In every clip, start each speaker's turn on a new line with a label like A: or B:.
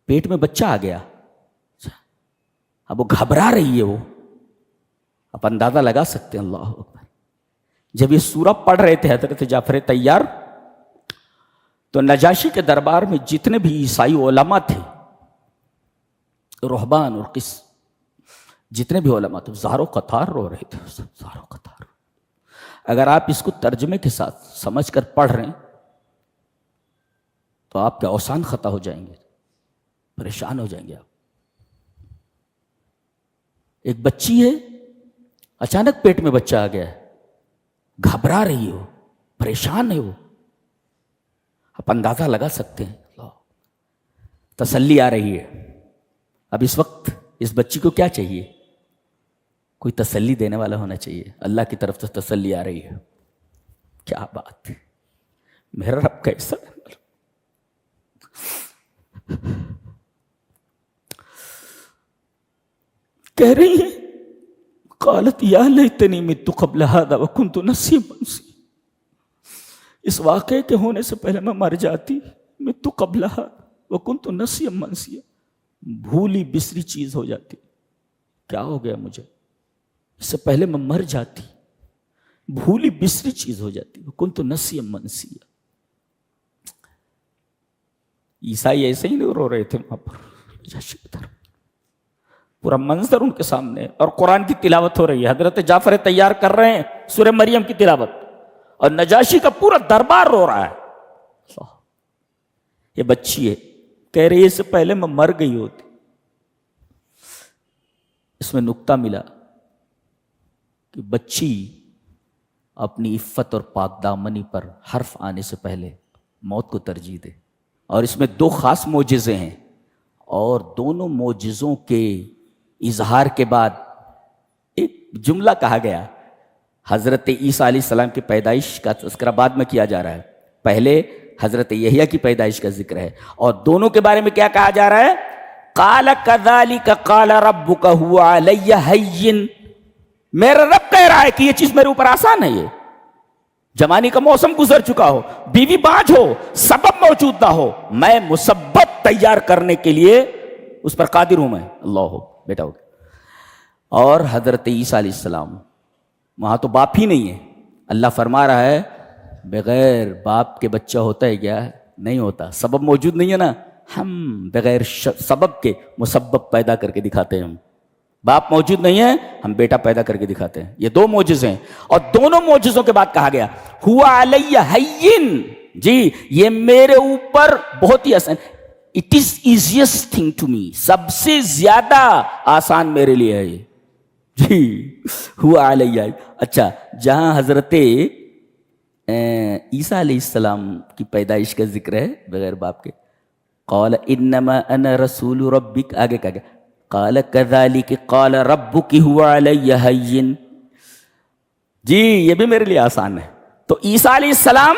A: پیٹ میں بچہ آ گیا. اب وہ گھبرا رہی ہے. وہ آپ اندازہ لگا سکتے ہیں. اللہ اکبر. جب یہ سورہ پڑھ رہے تھے حضرت جعفر طیار, تو نجاشی کے دربار میں جتنے بھی عیسائی علماء تھے, رہبان اور جتنے بھی علماء تھے, زارو قطار رو رہے تھے. زارو قطار. اگر آپ اس کو ترجمے کے ساتھ سمجھ کر پڑھ رہے ہیں تو آپ کے اوسان خطا ہو جائیں گے, پریشان ہو جائیں گے آپ. ایک بچی ہے, اچانک پیٹ میں بچہ آ گیا ہے, گھبرا رہی ہو, پریشان ہے وہ. آپ اندازہ لگا سکتے ہیں. تسلی آ رہی ہے. اب اس وقت اس بچی کو کیا چاہیے؟ کوئی تسلی دینے والا ہونا چاہیے. اللہ کی طرف سے تسلی آ رہی ہے. کیا بات ہے, میرا رب کیسا ہے. کہہ رہی ہے قالت یا لیتنی مت قبل ھذا وکنت نسیا منسیا. اس واقعے کے ہونے سے پہلے میں مر جاتی. مت قبل ھذا وکنت نسیا منسیا. بھولی بسری چیز ہو جاتی. کیا ہو گیا مجھے؟ اس سے پہلے میں مر جاتی. بھولی بسری چیز ہو جاتی. وکنت نسیا منسیا. عیسائی ایسے ہی نہیں رو رہے تھے وہاں پر. پورا منظر ان کے سامنے, اور قرآن کی تلاوت ہو رہی ہے. حضرت جعفر طیار کر رہے ہیں سورہ مریم کی تلاوت, اور نجاشی کا پورا دربار رو رہا ہے. یہ بچی ہے, کہہ رہی ہے اس سے پہلے میں مر گئی ہوتی. اس میں نکتہ ملا کہ بچی اپنی عفت اور پاک دامنی پر حرف آنے سے پہلے موت کو ترجیح دے. اور اس میں دو خاص معجزے ہیں, اور دونوں معجزوں کے اظہار کے بعد ایک جملہ کہا گیا. حضرت عیسیٰ علیہ السلام کی پیدائش کا تذکرہ بعد میں کیا جا رہا ہے, پہلے حضرت یحییٰ کی پیدائش کا ذکر ہے. اور دونوں کے بارے میں کیا کہا جا رہا ہے؟ قال کذالک قال ربک هو علی ہین. میرا رب کہہ رہا ہے کہ یہ چیز میرے اوپر آسان ہے. یہ جوانی کا موسم گزر چکا ہو, بیوی بانجھ ہو, سبب موجود نہ ہو, میں مسبب تیار کرنے کے لیے اس پر قادر ہوں. میں اللہ ہو بیٹا ہو. اور حضرت عیسیٰ علیہ السلام, وہاں تو باپ ہی نہیں ہے. اللہ فرما رہا ہے بغیر باپ کے بچہ ہوتا ہے کیا؟ نہیں ہوتا. سبب موجود نہیں ہے نا, ہم بغیر سبب کے مسبب پیدا کر کے دکھاتے ہیں. ہم باپ موجود نہیں ہے, ہم بیٹا پیدا کر کے دکھاتے ہیں. یہ دو معجزے ہیں, اور دونوں معجزوں کے بعد کہا گیا ہوا علی ہین. جی یہ میرے اوپر بہت ہی آسان. It is easiest thing to me. سب سے زیادہ آسان میرے لیے ہے یہ. جی ہوا علی. اچھا, جہاں حضرت عیسیٰ علیہ السلام کی پیدائش کا ذکر ہے بغیر باپ کے, قال انما انا رسول ربک, آگے کہا گیا قال کذالک قال ربک هو علی ہین. جی یہ بھی میرے لیے آسان ہے. تو عیسیٰ علیہ السلام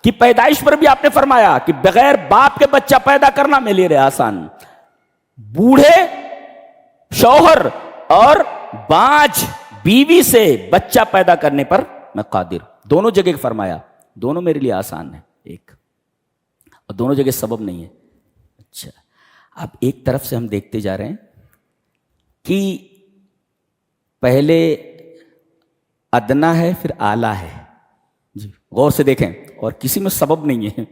A: کی پیدائش پر بھی آپ نے فرمایا کہ بغیر باپ کے بچہ پیدا کرنا میرے لیے آسان. بوڑھے شوہر اور بانجھ بیوی سے بچہ پیدا کرنے پر میں قادر. دونوں جگہ فرمایا, دونوں میرے لیے آسان ہے ایک, اور دونوں جگہ سبب نہیں ہے. اچھا, اب ایک طرف سے ہم دیکھتے جا رہے ہیں کہ پہلے ادنا ہے پھر اعلیٰ ہے. جی غور سے دیکھیں, اور کسی میں سبب نہیں ہے.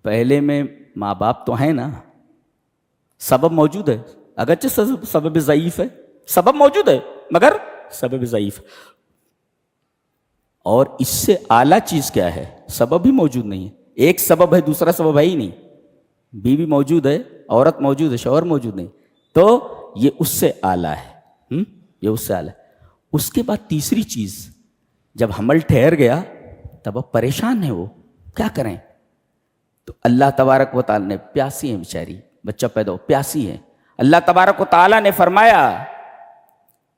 A: پہلے میں ماں باپ تو ہیں نا, سبب موجود ہے, اگرچہ سبب ضعیف ہے, سبب موجود ہے مگر سبب ضعیف. اور اس سے اعلیٰ چیز کیا ہے؟ سبب بھی موجود نہیں ہے. ایک سبب ہے, دوسرا سبب ہے ہی نہیں. بیوی موجود ہے, عورت موجود ہے, شوہر موجود نہیں, تو یہ اس سے اعلیٰ ہے. یہ اس سے اعلیٰ ہے. اس کے بعد تیسری چیز, جب حمل ٹھہر گیا تب اب پریشان ہے وہ, کیا کریں؟ تو اللہ تبارک و تعالیٰ نے, پیاسی ہے بیچاری, بچہ پیدا ہو پیاسی ہے, اللہ تبارک و تعالیٰ نے فرمایا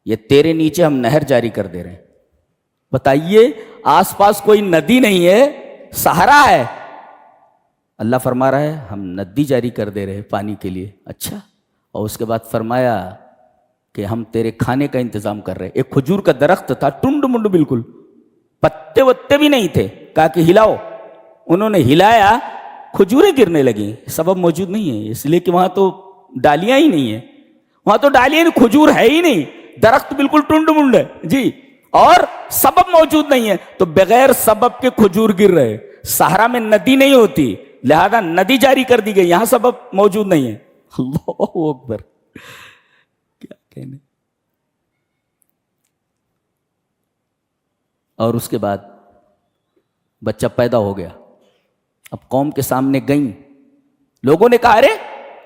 A: یہ تیرے نیچے ہم نہر جاری کر دے رہے ہیں. بتائیے, آس پاس کوئی ندی نہیں ہے, صحرا ہے, اللہ فرما رہا ہے ہم ندی جاری کر دے رہے ہیں پانی کے لیے. اچھا, اور اس کے بعد فرمایا کہ ہم تیرے کھانے کا انتظام کر رہے ہیں. ایک کھجور کا درخت تھا, ٹنڈ منڈ بالکل, پتے وتے بھی نہیں تھے, کہا کہ ہلاؤ. انہوں نے ہلایا کھجوریں گرنے لگیں. سبب موجود نہیں ہے اس لیے کہ وہاں تو ڈالیاں ہی نہیں ہیں, وہاں تو ڈالیاں نہیں, کھجور ہے ہی نہیں, درخت بالکل ٹنڈ منڈ ہے جی, اور سبب موجود نہیں ہے, تو بغیر سبب کے کھجور گر رہے. صحرا میں ندی نہیں ہوتی لہذا ندی جاری کر دی گئی, یہاں سبب موجود نہیں ہے. اللہ اکبر, کیا کہنے. اور اس کے بعد بچہ پیدا ہو گیا. اب قوم کے سامنے گئیں, لوگوں نے کہا ارے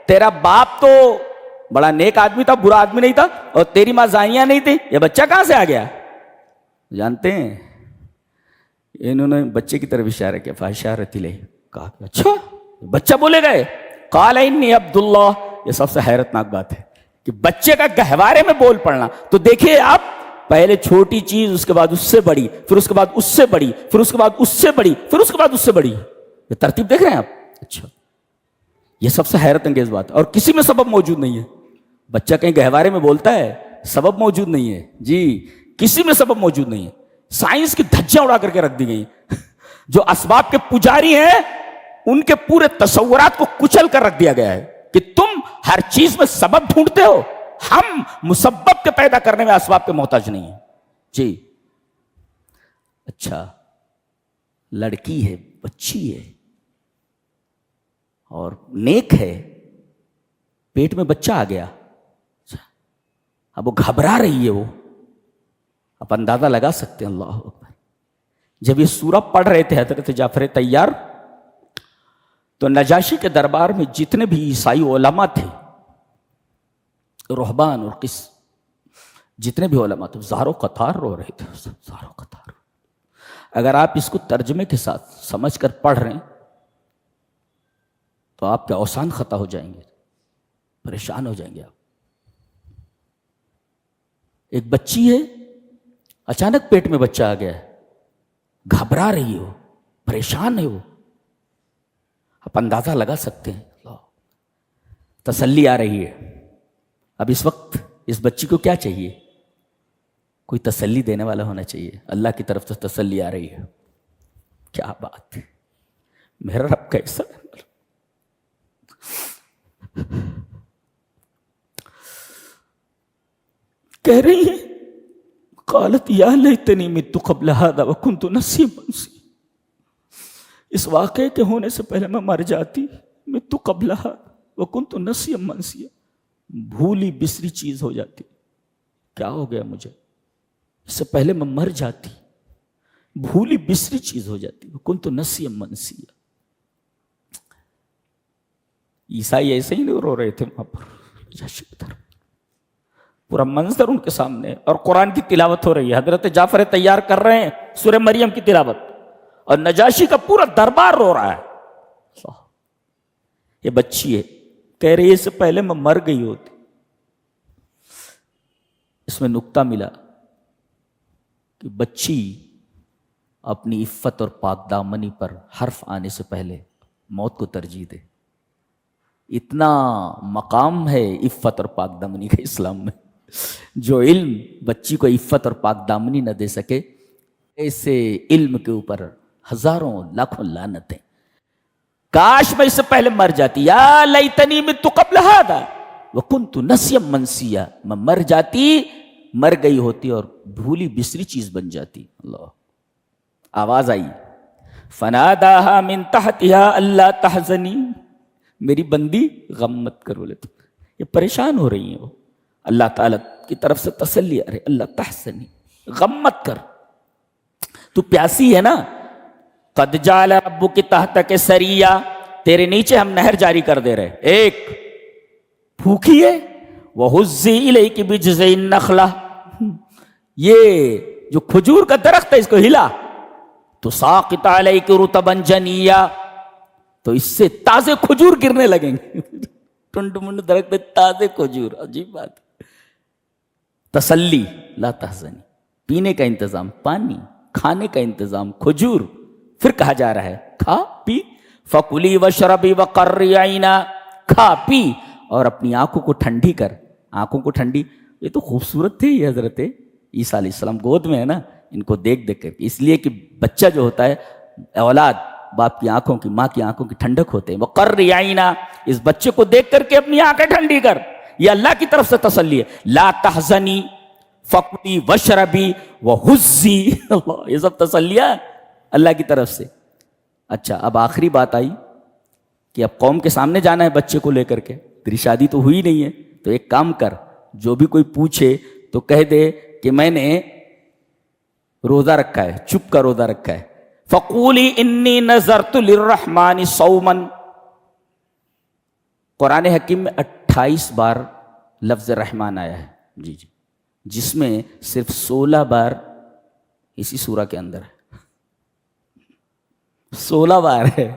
A: تیرا باپ تو بڑا نیک آدمی تھا, برا آدمی نہیں تھا, اور تیری ماں زانیہ نہیں تھی, یہ بچہ کہاں سے آ گیا؟ جانتے ہیں انہوں نے بچے کی طرف اشارہ کیا, فاشارت الیہ, کہا کہ اچھا بچہ بولے گئے, قال انی عبداللہ. یہ سب سے حیرت ناک بات ہے کہ بچے کا گہوارے میں بول پڑنا. تو دیکھیے آپ, پہلے چھوٹی چیز, اس کے بعد اس سے بڑی, پھر اس کے بعد اس سے بڑی, پھر اس کے بعد اس سے بڑی, پھر اس کے بعد اس سے بڑی. یہ ترتیب دیکھ رہے ہیں آپ؟ اچھا, یہ سب سے حیرت انگیز بات ہے. اور کسی میں سبب موجود نہیں ہے. بچہ کہیں گہوارے میں بولتا ہے, سبب موجود نہیں ہے جی, کسی میں سبب موجود نہیں ہے. سائنس کی دھجیاں اڑا کر کے رکھ دی گئی. جو اسباب کے پجاری ہیں ان کے پورے تصورات کو کچل کر رکھ دیا گیا ہے کہ تم ہر چیز میں سبب ڈھونڈتے ہو, ہم مسبب کے پیدا کرنے میں اسباب کے محتاج نہیں ہیں جی. اچھا, لڑکی ہے, بچی ہے اور نیک ہے, پیٹ میں بچہ آ گیا. اب وہ گھبرا رہی ہے, وہ آپ اندازہ لگا سکتے ہیں. اللہ اکبر. جب یہ سورہ پڑھ رہے تھے حضرت جعفر طیار, تو نجاشی کے دربار میں جتنے بھی عیسائی علماء تھے, رہبان اور جتنے بھی علماء تھے, زارو قطار رو رہے تھے, زارو قطار. اگر آپ اس کو ترجمے کے ساتھ سمجھ کر پڑھ رہے ہیں تو آپ کے اوسان خطا ہو جائیں گے, پریشان ہو جائیں گے آپ. ایک بچی ہے, اچانک پیٹ میں بچہ آ گیا ہے, گھبرا رہی ہو, پریشان ہے وہ. آپ اندازہ لگا سکتے ہیں. تسلی آ رہی ہے. اب اس وقت اس بچی کو کیا چاہیے؟ کوئی تسلی دینے والا ہونا چاہیے. اللہ کی طرف سے تسلی آ رہی ہے. کیا بات ہے, میرا رب کیسا ہے. کہہ رہی ہے, قالت یا لیتنی مت قبل ھذا وکنت نسیا منسیا. اس واقعے کے ہونے سے پہلے میں مر جاتی, مت قبل ھذا وکنت نسیا منسیا. بھولی بسری چیز ہو جاتی. کیا ہو گیا مجھے, اس سے پہلے میں مر جاتی, بھولی بسری چیز ہو جاتی. وکنت نسیا منسیا. عیسائی ایسے ہی نہیں رو رہے تھے وہاں پر, پورا منظر ان کے سامنے, اور قرآن کی تلاوت ہو رہی ہے. حضرت جعفر طیار کر رہے ہیں سورہ مریم کی تلاوت, اور نجاشی کا پورا دربار رو رہا ہے. یہ بچی ہے, کہہ رہی ہے اس سے پہلے میں مر گئی ہوتی. اس میں نکتہ ملا کہ بچی اپنی عفت اور پاک دامنی پر حرف آنے سے پہلے موت کو ترجیح دے. اتنا مقام ہے عفت اور پاک دامنی کا اسلام میں. جو علم بچی کو عفت اور پاک دامنی نہ دے سکے, ایسے علم کے اوپر ہزاروں لاکھوں لعنتیں. کاش میں اس سے پہلے مر جاتی. یا لیتنی مت قبل ھذا وکنت نسیا منسیا. میں مر جاتی, مر گئی ہوتی اور بھولی بسری چیز بن جاتی. اللہ. آواز آئی, فناداها من تحتها الا تحزنی, میری بندی غم مت کرو. یہ پریشان ہو رہی ہیں وہ, اللہ تعالیٰ کی طرف سے تسلی آ رہی, اللہ تحزنی, غم مت کر, تو پیاسی ہے نا. قد جعل ربک تحتک سریا, تیرے نیچے ہم نہر جاری کر دے رہے. ایک بھوکی ہے, وہزی الیک بجذع النخلہ, یہ جو کھجور کا درخت ہے اس کو ہلا, تو ساقط علیک رطبا جنیا, تو اس سے تازے کھجور گرنے لگیں گے. ٹنڈ منڈ درخت تازے کھجور, عجیب بات. تسلی, لا تحزنی, پینے کا انتظام, پانی, کھانے کا انتظام, کھجور. پھر کہا جا رہا ہے کھا پی, فکلی وشربی وقرری عینا, کھا پی اور اپنی آنکھوں کو ٹھنڈی کر. آنکھوں کو ٹھنڈی, یہ تو خوبصورت تھے یہ حضرت عیسیٰ علیہ السلام, گود میں ہے نا, ان کو دیکھ دیکھ کر. اس لیے کہ بچہ جو ہوتا ہے, اولاد باپ کی آنکھوں کی، ماں کی آنکھوں کی ٹھنڈک ہوتے ہیں. وقرّ عینا، اس بچے کو دیکھ کر کے اپنی آنکھیں ٹھنڈی کر. یہ اللہ کی طرف سے تسلی ہے. لا تحزنی فکلی وشربی وحزی، یہ سب تسلیاں اللہ کی طرف سے. اچھا اب آخری بات آئی کہ اب قوم کے سامنے جانا ہے بچے کو لے کر کے. تیری شادی تو ہوئی نہیں ہے، تو ایک کام کر، جو بھی کوئی پوچھے تو کہہ دے کہ میں نے روزہ رکھا ہے، چپ کا روزہ رکھا ہے. فقولی انی نذرت للرحمن صوما. قرآن حکیم میں 28 بار لفظ رحمان آیا ہے، جی جی، جس میں صرف 16 بار اسی سورہ کے اندر ہے. 16 بار ہے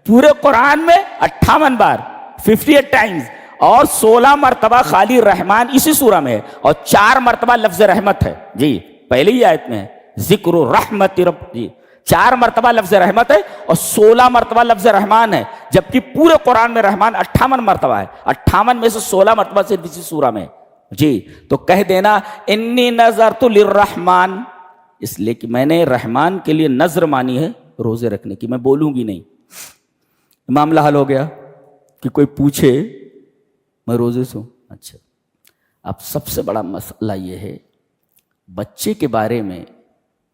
A: پورے قرآن میں، 58 بار 58 ٹائمز، اور 16 مرتبہ خالی رحمان اسی سورہ میں ہے، اور 4 مرتبہ لفظ رحمت ہے. جی پہلے ہی آیت میں ہے ذکر رحمت رب، جی 4 مرتبہ لفظ رحمت ہے اور 16 مرتبہ لفظ رحمان ہے، جبکہ پورے قرآن میں رحمان 58 مرتبہ ہے. 58 میں سے 16 مرتبہ صرف اسی سورہ میں. جی تو کہہ دینا انی نذرت للرحمن، اس لیے کہ میں نے رحمان کے لیے نذر مانی ہے روزے رکھنے کی، میں بولوں گی نہیں. معاملہ حل ہو گیا کہ کوئی پوچھے میں روزے سے ہوں. اچھا اب سب سے بڑا مسئلہ یہ ہے، بچے کے بارے میں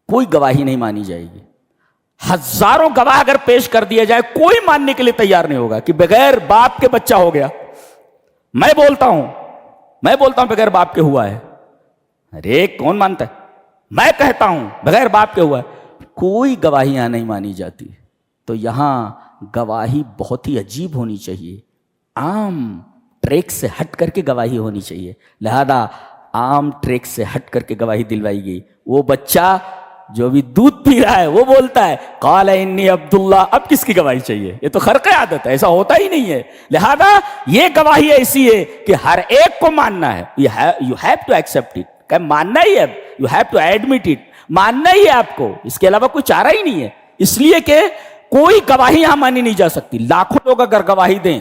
A: کوئی گواہی نہیں مانی جائے گی. ہزاروں گواہ اگر پیش کر دیا جائے، کوئی ماننے کے لیے تیار نہیں ہوگا کہ بغیر باپ کے بچہ ہو گیا. میں بولتا ہوں بغیر باپ کے ہوا ہے. ارے کون مانتا ہے؟ میں کہتا ہوں بغیر باپ کے ہوا ہے. کوئی گواہیاں نہیں مانی جاتی. تو یہاں گواہی بہت ہی عجیب ہونی چاہیے، عام ٹریک سے ہٹ کر کے گواہی ہونی چاہیے. لہذا عام ٹریک سے ہٹ کر کے گواہی دلوائی گئی. وہ بچہ جو بھی دودھ پی رہا ہے وہ بولتا ہے قال انی عبداللہ. اب کس کی گواہی چاہیے؟ یہ تو خرق عادت ہے، ایسا ہوتا ہی نہیں ہے. لہذا یہ گواہی ایسی ہے کہ ہر ایک کو ماننا ہے. You have to accept it, کہ ماننا ہی ہے، you have to admit it, ماننا ہی ہے آپ کو، اس کے علاوہ کوئی چارہ ہی نہیں ہے. اس لیے کہ کوئی گواہی یہاں مانی نہیں جا سکتی. لاکھوں لوگ اگر گواہی دیں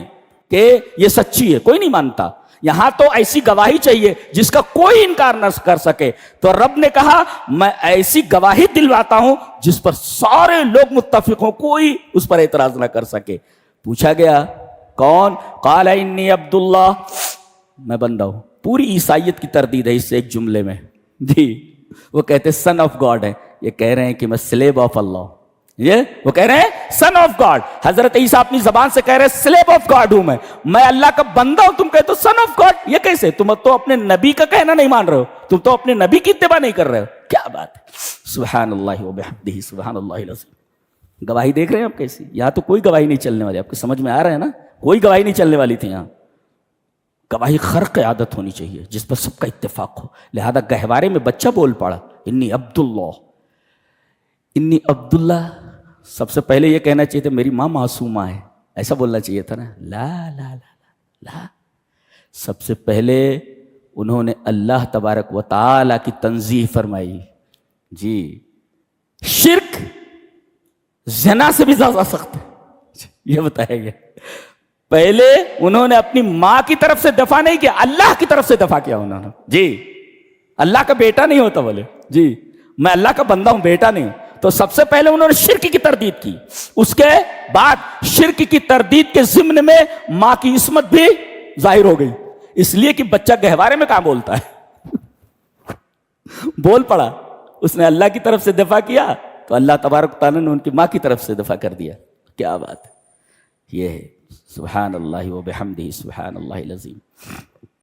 A: کہ یہ سچی ہے، کوئی نہیں مانتا. یہاں تو ایسی گواہی چاہیے جس کا کوئی انکار نہ کر سکے. تو رب نے کہا میں ایسی گواہی دلواتا ہوں جس پر سارے لوگ متفق ہوں، کوئی اس پر اعتراض نہ کر سکے. پوچھا گیا کون؟ قال انی عبداللہ، میں بندہ ہوں. پوری عیسائیت کی تردید ہے اس سے ایک جملے میں. جی وہ کہتے سن آف گاڈ ہے، یہ کہہ رہے ہیں کہ میں سلیب آف اللہ ہوں. یہ وہ کہہ رہے ہیں سن آف گاڈ. حضرت عیسیٰ اپنی زبان سے کہہ رہے ہیں سلیب آف گاڈ ہوں میں اللہ کا بندہ ہوں. تم کہتے ہو سن آف گاڈ، یہ کیسے؟ تم تو اپنے نبی کا کہنا نہیں مان رہے ہو، تم تو اپنے نبی کی اتباع نہیں کر رہے ہو. کیا بات ہے، سبحان اللہ و بحمدہ، سبحان اللہ العظیم. گواہی دیکھ رہے ہیں آپ کیسی؟ یہاں تو کوئی گواہی نہیں چلنے والی. آپ کو سمجھ میں آ رہا ہے نا؟ کوئی گواہی نہیں چلنے والی تھی. یہاں گواہی خرق عادت ہونی چاہیے جس پر سب کا اتفاق ہو. لہذا گہوارے میں بچہ بول پڑا انی عبداللہ، انی عبداللہ. سب سے پہلے یہ کہنا چاہیے تھا میری ماں معصومہ ہے، ایسا بولنا چاہیے تھا نا. لا لا لا لا لا، سب سے پہلے انہوں نے اللہ تبارک و تعالی کی تنزیہ فرمائی. جی شرک زنا سے بھی زیادہ سخت ہے، یہ بتایا گیا. پہلے انہوں نے اپنی ماں کی طرف سے دفاع نہیں کیا، اللہ کی طرف سے دفاع کیا انہوں نے. جی اللہ کا بیٹا نہیں ہوتا بولے، جی میں اللہ کا بندہ ہوں، بیٹا نہیں ہوں. تو سب سے پہلے انہوں نے شرک کی تردید کی. اس کے بعد شرک کی تردید کے ضمن میں ماں کی عصمت بھی ظاہر ہو گئی. اس لیے کہ بچہ گہوارے میں کہاں بولتا ہے، بول پڑا. اس نے اللہ کی طرف سے دفاع کیا تو اللہ تبارک تعالیٰ نے ان کی ماں کی طرف سے دفاع کر دیا. کیا بات ہے، یہ ہے سبحان اللہ و بحمدہ، سبحان اللہ العظیم.